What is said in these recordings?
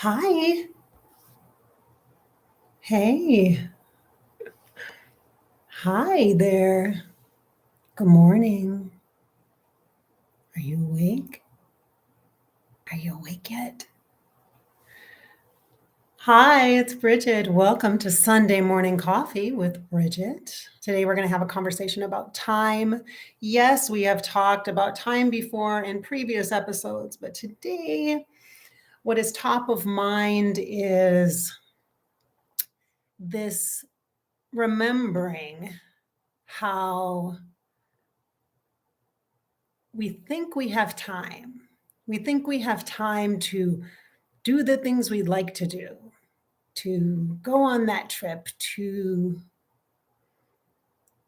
Hi. Hey. Hi there. Good morning. Are you awake? Are you awake yet? Hi, it's Bridget. Welcome to Sunday Morning Coffee with Bridget. Today we're going to have a conversation about time. Yes, we have talked about time before in previous episodes, but today what is top of mind is this remembering how we think we have time. We think we have time to do the things we'd like to do, to go on that trip, to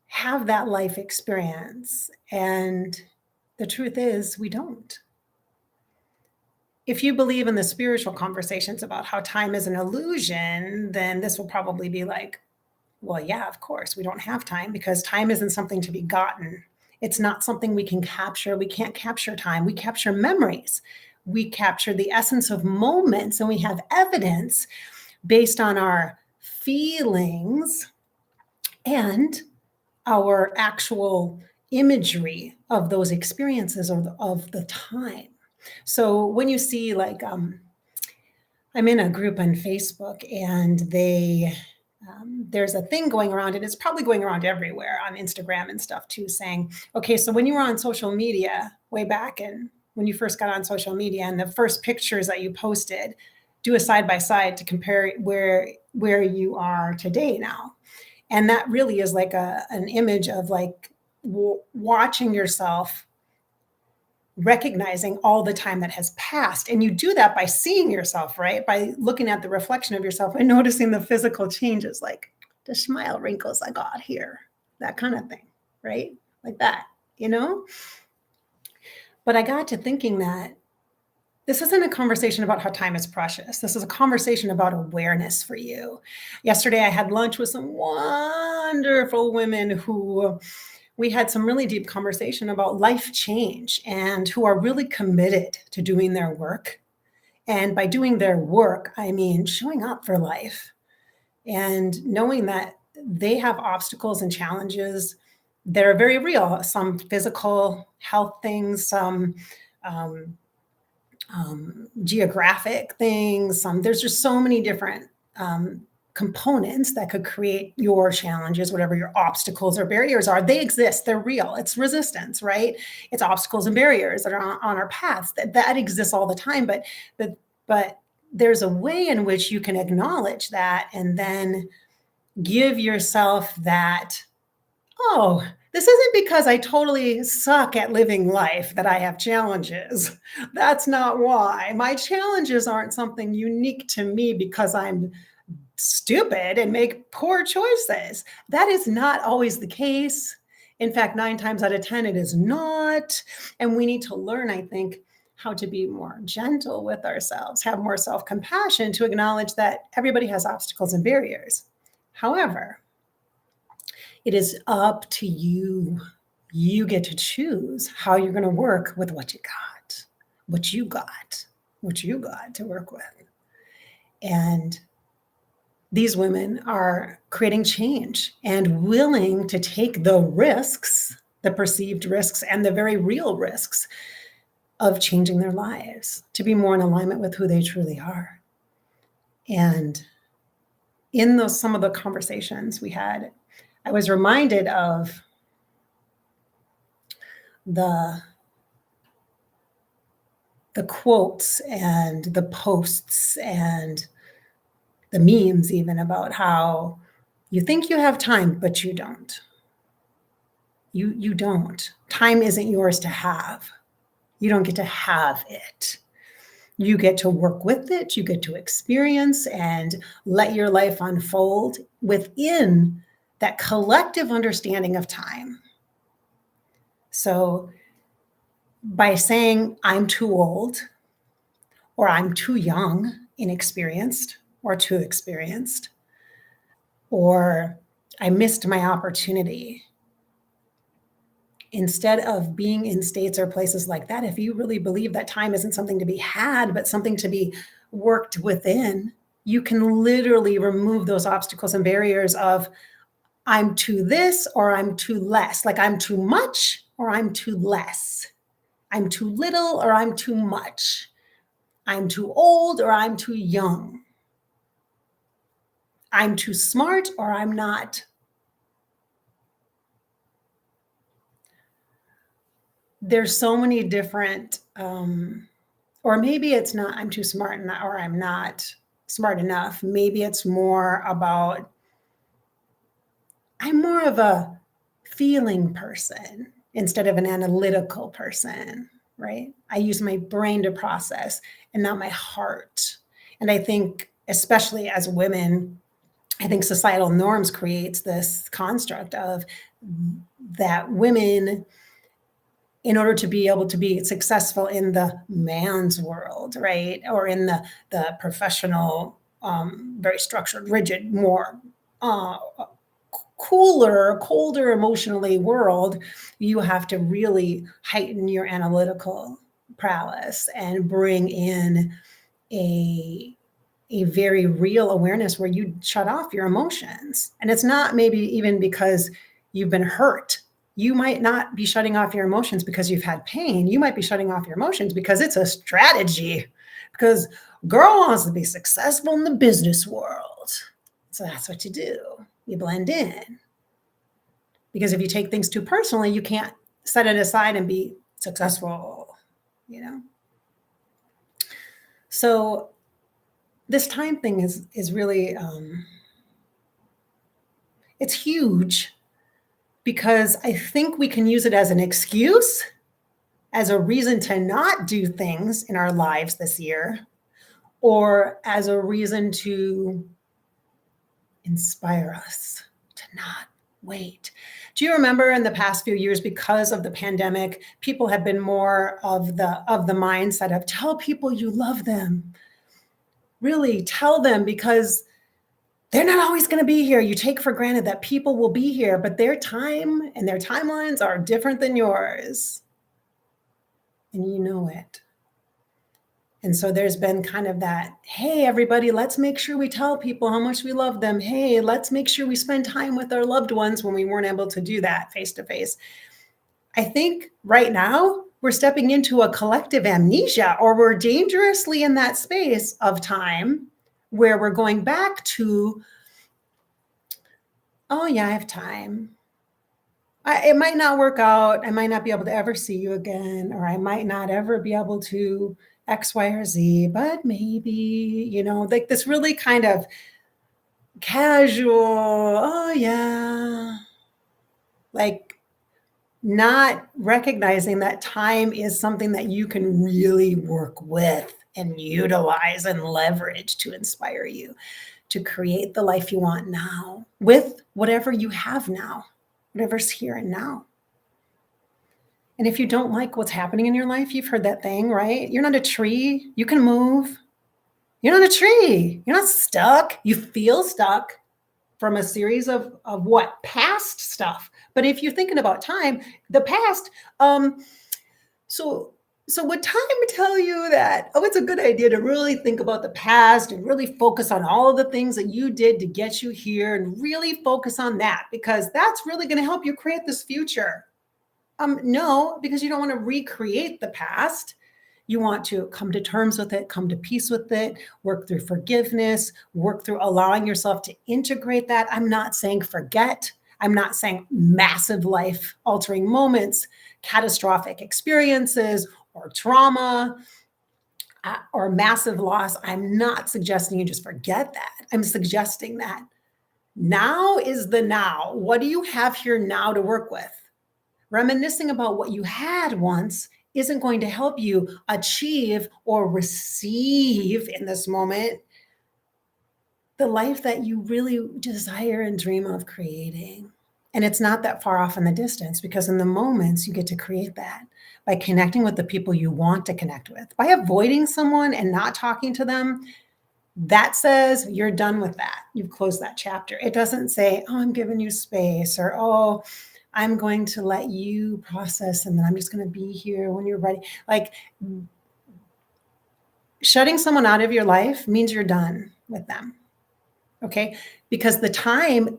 have that life experience. And the truth is, we don't. If you believe in the spiritual conversations about how time is an illusion, then this will probably be like, well, yeah, of course, we don't have time because time isn't something to be gotten. It's not something we can capture. We can't capture time. We capture memories. We capture the essence of moments, and we have evidence based on our feelings and our actual imagery of those experiences of the time. So when you see, like, I'm in a group on Facebook, and there's a thing going around, and it's probably going around everywhere on Instagram and stuff too, saying, okay, so when you were on social media way back, and when you first got on social media, and the first pictures that you posted, do a side by side to compare where you are today now. And that really is like an image of like watching yourself, recognizing all the time that has passed. And you do that by seeing yourself, right? By looking at the reflection of yourself and noticing the physical changes, like the smile wrinkles I got here, that kind of thing, right? Like that. But I got to thinking that this isn't a conversation about how time is precious. This is a conversation about awareness for you. Yesterday, I had lunch with some wonderful women who we had some really deep conversation about life change, and who are really committed to doing their work. And by doing their work, I mean showing up for life and knowing that they have obstacles and challenges that are very real, some physical health things, some um, geographic things. There's just so many different components that could create your challenges, whatever your obstacles or barriers are. They exist. They're real. It's resistance, right? It's obstacles and barriers that are on our paths. That exists all the time. But there's a way in which you can acknowledge that and then give yourself that, oh, this isn't because I totally suck at living life that I have challenges. That's not why. My challenges aren't something unique to me because I'm stupid and make poor choices. That is not always the case. In fact, 9 times out of 10, it is not. And we need to learn, I think, how to be more gentle with ourselves, have more self-compassion, to acknowledge that everybody has obstacles and barriers. However, it is up to you. You get to choose how you're going to work with what you got, what you got, what you got to work with. And these women are creating change and willing to take the risks, the perceived risks, and the very real risks of changing their lives to be more in alignment with who they truly are. And in some of the conversations we had, I was reminded of the quotes and the posts and the memes even about how you think you have time, but you don't. You don't. Time isn't yours to have. You don't get to have it. You get to work with it. You get to experience and let your life unfold within that collective understanding of time. So by saying I'm too old, or I'm too young, inexperienced, or too experienced, or I missed my opportunity, instead of being in states or places like that, if you really believe that time isn't something to be had, but something to be worked within, you can literally remove those obstacles and barriers of I'm too this or I'm too less, like I'm too much or I'm too less. I'm too little or I'm too much. I'm too old or I'm too young. I'm too smart or I'm not. There's so many different, or maybe it's not I'm too smart or I'm not smart enough. Maybe it's more about I'm more of a feeling person instead of an analytical person, right? I use my brain to process and not my heart. And I think, especially as women, I think societal norms creates this construct of that women, in order to be able to be successful in the man's world, right? Or in the professional, very structured, rigid, more cooler, colder emotionally world, you have to really heighten your analytical prowess and bring in a very real awareness where you shut off your emotions. And it's not maybe even because you've been hurt. You might not be shutting off your emotions because you've had pain. You might be shutting off your emotions because it's a strategy, because girl wants to be successful in the business world. So that's what you do. You blend in. Because if you take things too personally, you can't set it aside and be successful, you know? So this time thing is really, it's huge, because I think we can use it as an excuse, as a reason to not do things in our lives this year, or as a reason to inspire us to not wait. Do you remember in the past few years, because of the pandemic, people have been more of the mindset of tell people you love them. Really tell them, because they're not always going to be here. You take for granted that people will be here, but their time and their timelines are different than yours. And you know it. And so there's been kind of that, hey, everybody, let's make sure we tell people how much we love them. Hey, let's make sure we spend time with our loved ones when we weren't able to do that face to face. I think right now we're stepping into a collective amnesia, or we're dangerously in that space of time where we're going back to, oh yeah, I have time. It might not work out. I might not be able to ever see you again, or I might not ever be able to X, Y, or Z, but maybe, like this really kind of casual, oh yeah, like not recognizing that time is something that you can really work with and utilize and leverage to inspire you to create the life you want now with whatever you have now, whatever's here and now. And if you don't like what's happening in your life, you've heard that thing, right? You're not a tree. You can move. You're not a tree. You're not stuck. You feel stuck from a series of what? Past stuff. But if you're thinking about time, the past, so would time tell you that, oh, it's a good idea to really think about the past and really focus on all of the things that you did to get you here and really focus on that, because that's really going to help you create this future? No, because you don't want to recreate the past. You want to come to terms with it, come to peace with it, work through forgiveness, work through allowing yourself to integrate that. I'm not saying forget. I'm not saying massive life altering moments, catastrophic experiences, or trauma, or massive loss. I'm not suggesting you just forget that. I'm suggesting that now is the now. What do you have here now to work with? Reminiscing about what you had once isn't going to help you achieve or receive in this moment the life that you really desire and dream of creating. And it's not that far off in the distance, because in the moments you get to create that by connecting with the people you want to connect with. By avoiding someone and not talking to them, that says you're done with that. You've closed that chapter. It doesn't say, oh, I'm giving you space, or, oh, I'm going to let you process and then I'm just going to be here when you're ready. Like, shutting someone out of your life means you're done with them. Okay. Because the time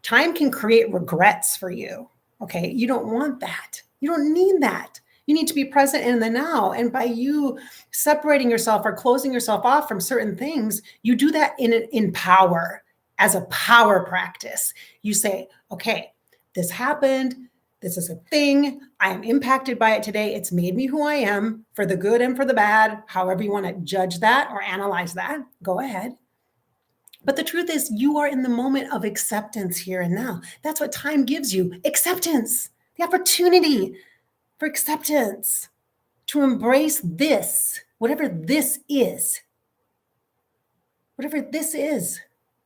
time can create regrets for you. Okay. You don't want that. You don't need that. You need to be present in the now. And by you separating yourself or closing yourself off from certain things, you do that in power, as a power practice. You say, okay, this happened. This is a thing. I am impacted by it today. It's made me who I am, for the good and for the bad. However you want to judge that or analyze that, go ahead. But the truth is, you are in the moment of acceptance here and now. That's what time gives you, acceptance, the opportunity for acceptance, to embrace this, whatever this is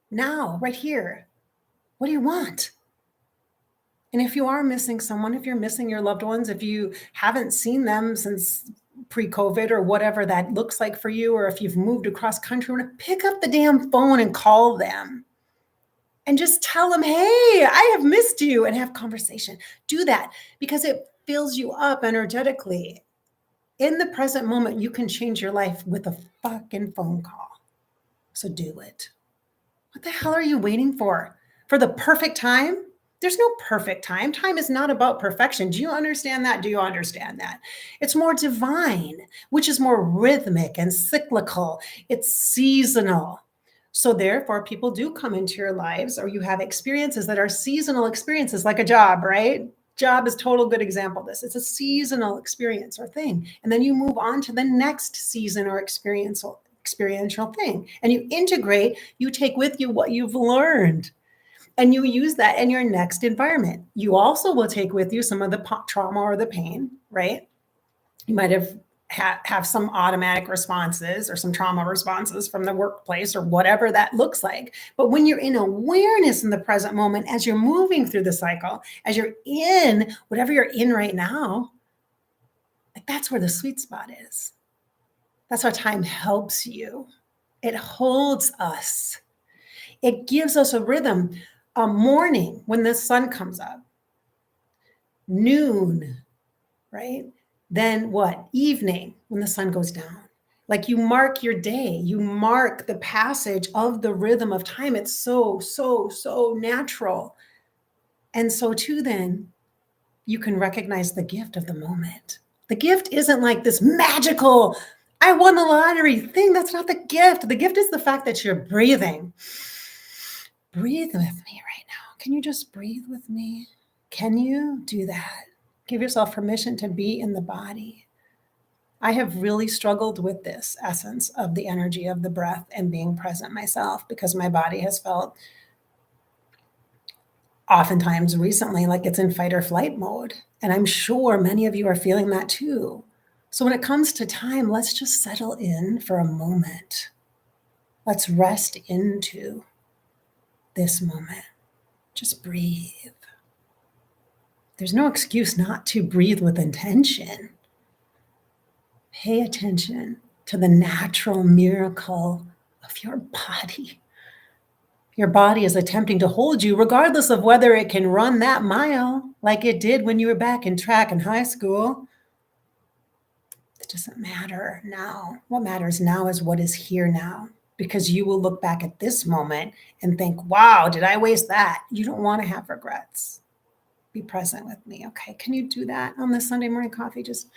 now, right here. What do you want? And if you are missing someone, if you're missing your loved ones, if you haven't seen them since pre-COVID or whatever that looks like for you, or if you've moved across country, pick up the damn phone and call them and just tell them, hey, I have missed you, and have conversation. Do that because it fills you up energetically. In the present moment, you can change your life with a fucking phone call. So do it. What the hell are you waiting for? For the perfect time? There's no perfect time. Time is not about perfection. Do you understand that? Do you understand that? It's more divine, which is more rhythmic and cyclical. It's seasonal. So therefore, people do come into your lives, or you have experiences that are seasonal experiences, like a job, right? Job is total good example of this. It's a seasonal experience or thing. And then you move on to the next season or experiential thing. And you integrate, you take with you what you've learned, and you use that in your next environment. You also will take with you some of the trauma or the pain, right? You might have some automatic responses or some trauma responses from the workplace or whatever that looks like. But when you're in awareness in the present moment, as you're moving through the cycle, as you're in whatever you're in right now, like that's where the sweet spot is. That's how time helps you. It holds us. It gives us a rhythm. A morning when the sun comes up, noon, right? Then what? Evening when the sun goes down. Like you mark your day, you mark the passage of the rhythm of time. It's so natural. And so too, then you can recognize the gift of the moment. The gift isn't like this magical, I won the lottery thing. That's not the gift. The gift is the fact that you're breathing. Breathe with me right now. Can you just breathe with me? Can you do that? Give yourself permission to be in the body. I have really struggled with this essence of the energy of the breath and being present myself, because my body has felt oftentimes recently like it's in fight or flight mode. And I'm sure many of you are feeling that too. So when it comes to time, let's just settle in for a moment. Let's rest into this moment. Just breathe. There's no excuse not to breathe with intention. Pay attention to the natural miracle of your body. Your body is attempting to hold you, regardless of whether it can run that mile like it did when you were back in track in high school. It doesn't matter now. What matters now is what is here now, because you will look back at this moment and think, wow, did I waste that? You don't want to have regrets. Be present with me. Okay. Can you do that on this Sunday morning coffee? Just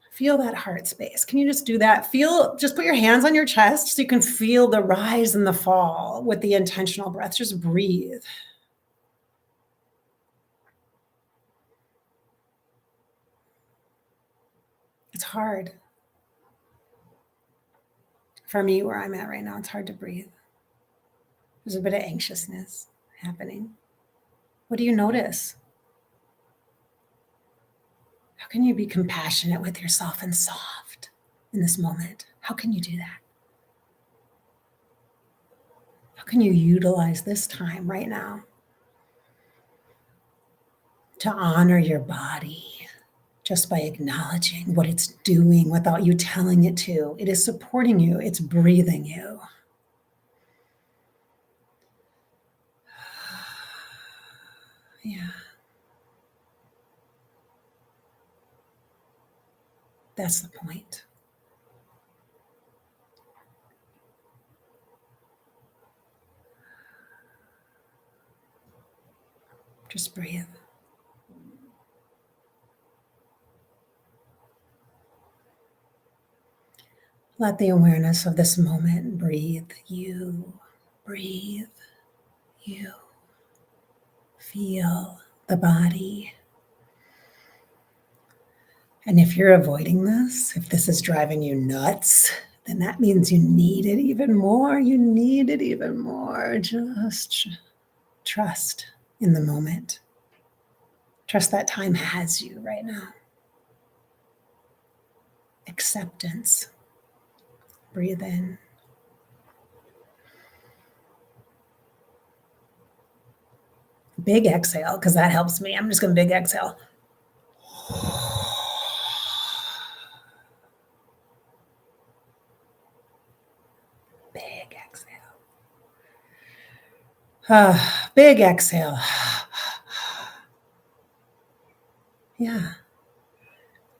feel that heart space. Can you just do that? Just put your hands on your chest so you can feel the rise and the fall with the intentional breath. Just breathe. It's hard. For me, where I'm at right now, it's hard to breathe. There's a bit of anxiousness happening. What do you notice? How can you be compassionate with yourself and soft in this moment? How can you do that? How can you utilize this time right now to honor your body just by acknowledging what it's doing without you telling it to? It is supporting you. It's breathing you. Yeah. That's the point. Just breathe. Let the awareness of this moment breathe you. Breathe you. Feel the body. And if you're avoiding this, if this is driving you nuts, then that means you need it even more. You need it even more. Just trust in the moment. Trust that time has you right now. Acceptance. Breathe in. Big exhale, because that helps me. I'm just going to big exhale. Big exhale. Big exhale. Yeah.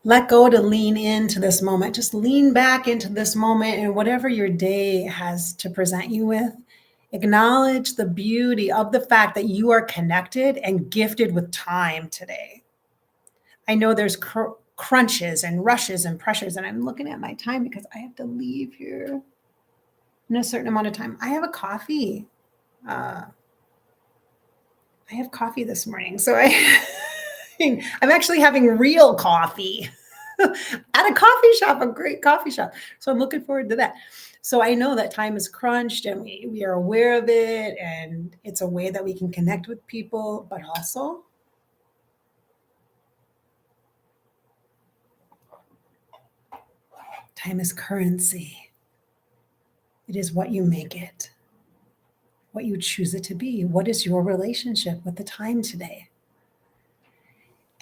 Let go to lean into this moment. Just lean back into this moment and whatever your day has to present you with. Acknowledge the beauty of the fact that you are connected and gifted with time today. I know there's crunches and rushes and pressures, and I'm looking at my time because I have to leave here in a certain amount of time. I have a coffee. I have coffee this morning. So I'm actually having real coffee at a coffee shop, a great coffee shop. So I'm looking forward to that. So I know that time is crunched and we are aware of it, and it's a way that we can connect with people, but also time is currency. It is what you make it, what you choose it to be. What is your relationship with the time today?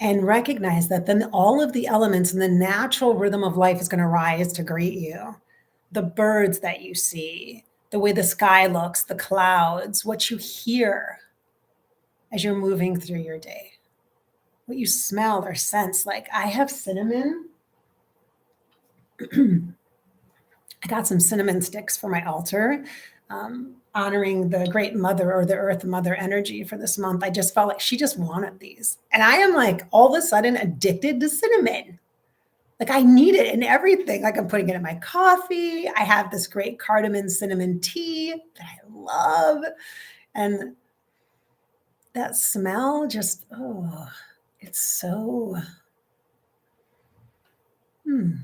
And recognize that then all of the elements and the natural rhythm of life is going to rise to greet you. The birds that you see, the way the sky looks, the clouds, what you hear as you're moving through your day, what you smell or sense. Like I have cinnamon. I got some cinnamon sticks for my altar, honoring the great mother or the earth mother energy for this month. I just felt like she just wanted these. And I am like all of a sudden addicted to cinnamon. Like I need it in everything. Like I'm putting it in my coffee. I have this great cardamom cinnamon tea that I love. And that smell just, oh, it's so, it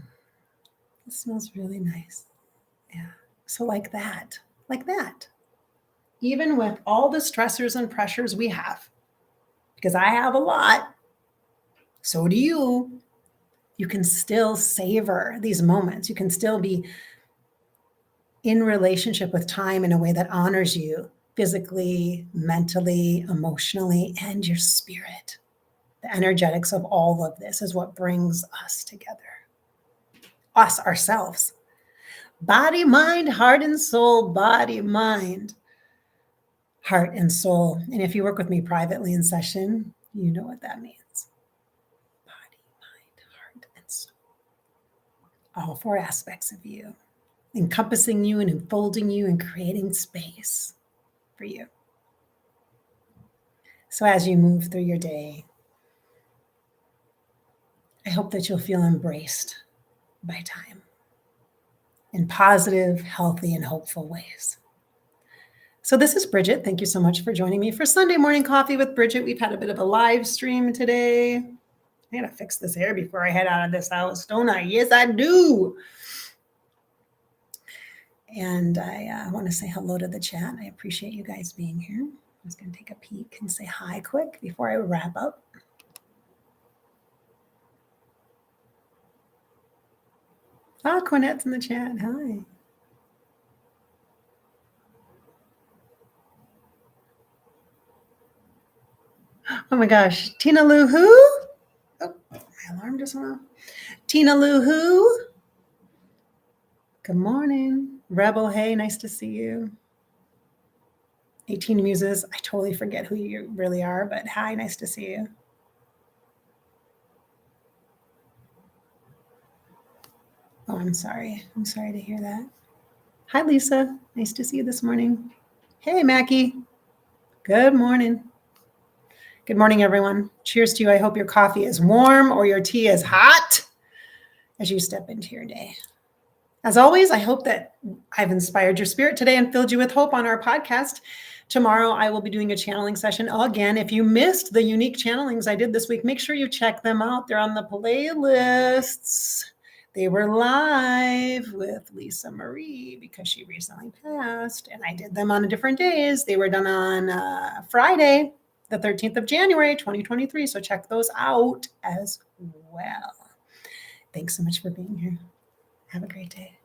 smells really nice. Yeah. So like that. Even with all the stressors and pressures we have, because I have a lot, so do you, you can still savor these moments. You can still be in relationship with time in a way that honors you physically, mentally, emotionally, and your spirit. The energetics of all of this is what brings us together. Us, ourselves. Body, mind, heart, and soul. Body, mind, heart, and soul. And if you work with me privately in session, you know what that means. Body, mind, heart, and soul. All four aspects of you, encompassing you and enfolding you and creating space for you. So as you move through your day, I hope that you'll feel embraced by time in positive, healthy, and hopeful ways. So this is Bridgette. Thank you so much for joining me for Sunday Morning Coffee with Bridgette. We've had a bit of a live stream today. I gotta fix this hair before I head out of this house, don't I? Yes, I do. And I want to say hello to the chat. I appreciate you guys being here. I'm just going to take a peek and say hi quick before I wrap up. Oh, Cornette's in the chat. Hi. Oh my gosh. Tina Lou who? Oh, my alarm just went off. Tina Lou who? Good morning. Rebel, hey, nice to see you. 18 Muses. I totally forget who you really are, but hi, nice to see you. Oh, I'm sorry. I'm sorry to hear that. Hi, Lisa. Nice to see you this morning. Hey, Mackie. Good morning. Good morning, everyone. Cheers to you. I hope your coffee is warm or your tea is hot as you step into your day. As always, I hope that I've inspired your spirit today and filled you with hope on our podcast. Tomorrow, I will be doing a channeling session. Again, if you missed the unique channelings I did this week, make sure you check them out. They're on the playlists. They were live with Lisa Marie because she recently passed, and I did them on different days. They were done on Friday, the 13th of January, 2023. So check those out as well. Thanks so much for being here. Have a great day.